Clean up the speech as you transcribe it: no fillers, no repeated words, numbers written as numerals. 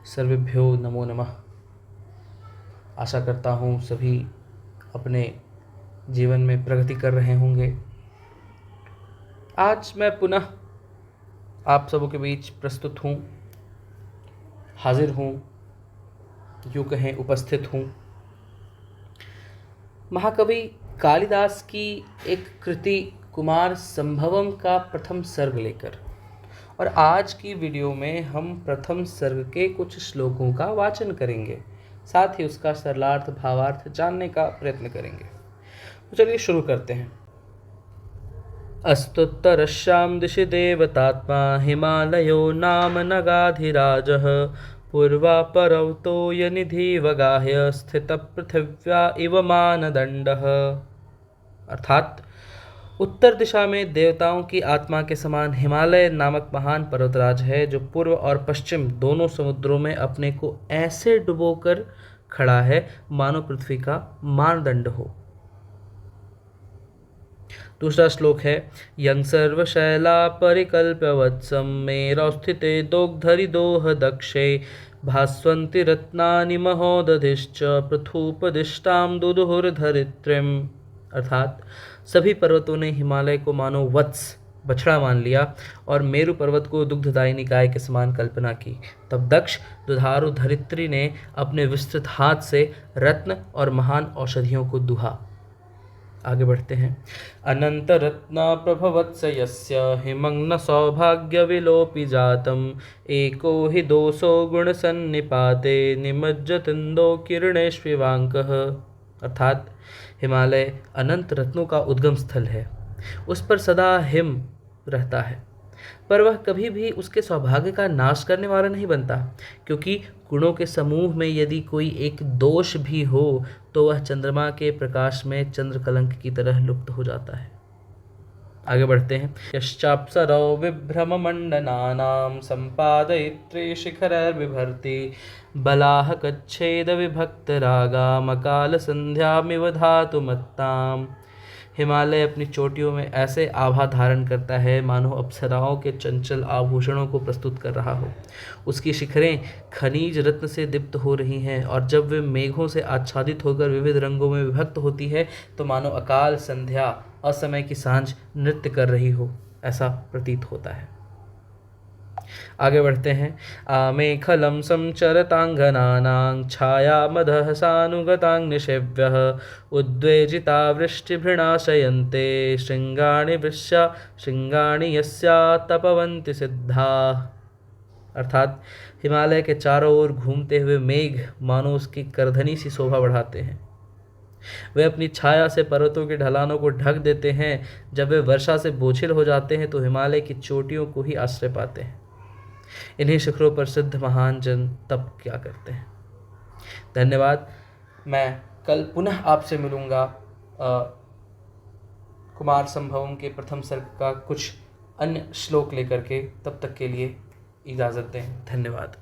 सर्वेभ्यो नमो नमः। आशा करता हूँ सभी अपने जीवन में प्रगति कर रहे होंगे। आज मैं पुनः आप सबों के बीच प्रस्तुत हूँ, हाजिर हूँ, यूँ कहें उपस्थित हूँ। महाकवि कालिदास की एक कृति कुमार संभवम का प्रथम सर्ग लेकर, और आज की वीडियो में हम प्रथम सर्ग के कुछ श्लोकों का वाचन करेंगे, साथ ही उसका सरलार्थ भावार्थ जानने का प्रयत्न करेंगे। तो चलिए शुरू करते हैं। अस्तुत्तरश्याम दिशि देवतात्मा हिमालयो नाम नगाधिराजः पूर्वापरवतो यनिधि वगाह्य स्थित पृथिव्या इव मानदंडः। अर्थात उत्तर दिशा में देवताओं की आत्मा के समान हिमालय नामक महान पर्वतराज है, जो पूर्व और पश्चिम दोनों समुद्रों में अपने को ऐसे डुबोकर खड़ा है मानो पृथ्वी का मानदंड हो। दूसरा श्लोक है यं सर्वशैला परिकल्प्य वत्सम मेरौ स्थिते दोग्धरिदोह दक्षे भास्वन्ति रत्नानि महोदधिश्च पृथुपदिष्टां दुदुहुर्धरित्रीम्। अर्थात सभी पर्वतों ने हिमालय को मानो वत्स बछड़ा मान लिया और मेरु पर्वत को दुग्धदायी निकाय के समान कल्पना की। तब दक्ष दुधारू धरित्री ने अपने विस्तृत हाथ से रत्न और महान औषधियों को दुहा। आगे बढ़ते हैं। अनंत रत्ना प्रभवत्स यस्य हिमग्न सौभाग्य विलोपि जातम एको हि दोषो गुण सन्निपाते निमज्जतिन्दो किरणेष्विवांकः। अर्थात हिमालय अनंत रत्नों का उद्गम स्थल है, उस पर सदा हिम रहता है, पर वह कभी भी उसके सौभाग्य का नाश करने वाला नहीं बनता, क्योंकि गुणों के समूह में यदि कोई एक दोष भी हो तो वह चंद्रमा के प्रकाश में चंद्रकलंक की तरह लुप्त हो जाता है। आगे बढ़ते हैं। यश्चाप्सरौ विभ्रम मंडनानां संपादयित्री शिखरैर्बिभर्ति बलाह कच्छेद विभक्त रागा मकाल संध्यामिव धातुमत्ताम्। हिमालय अपनी चोटियों में ऐसे आभा धारण करता है मानो अप्सराओं के चंचल आभूषणों को प्रस्तुत कर रहा हो। उसकी शिखरें खनिज रत्न से दीप्त हो रही हैं, और जब वे मेघों से आच्छादित होकर विविध रंगों में विभक्त होती है तो मानो अकाल संध्या असमय की सांझ नृत्य कर रही हो, ऐसा प्रतीत होता है। आगे बढ़ते हैं। आमेखलं संचरतांगनानां छायामदः सानुगतां निषेव्यः उद्वेजिता वृष्टिभृणाशयन्ते शृंगाणि वृष्या शृंगाणि यस्या तपवन्ति सिद्धाः। अर्थात हिमालय के चारों ओर घूमते हुए मेघ मानो उसकी करधनी सी शोभा बढ़ाते हैं। वे अपनी छाया से पर्वतों की ढलानों को ढक देते हैं। जब वे वर्षा से बोझिल हो जाते हैं तो हिमालय की चोटियों को ही आश्रय पाते हैं। इन्हीं शिखरों पर सिद्ध महान जन तप क्या करते हैं। धन्यवाद। मैं कल पुनः आपसे मिलूंगा कुमार संभवम के प्रथम सर्ग का कुछ अन्य श्लोक लेकर के। तब तक के लिए इजाज़त दें। धन्यवाद।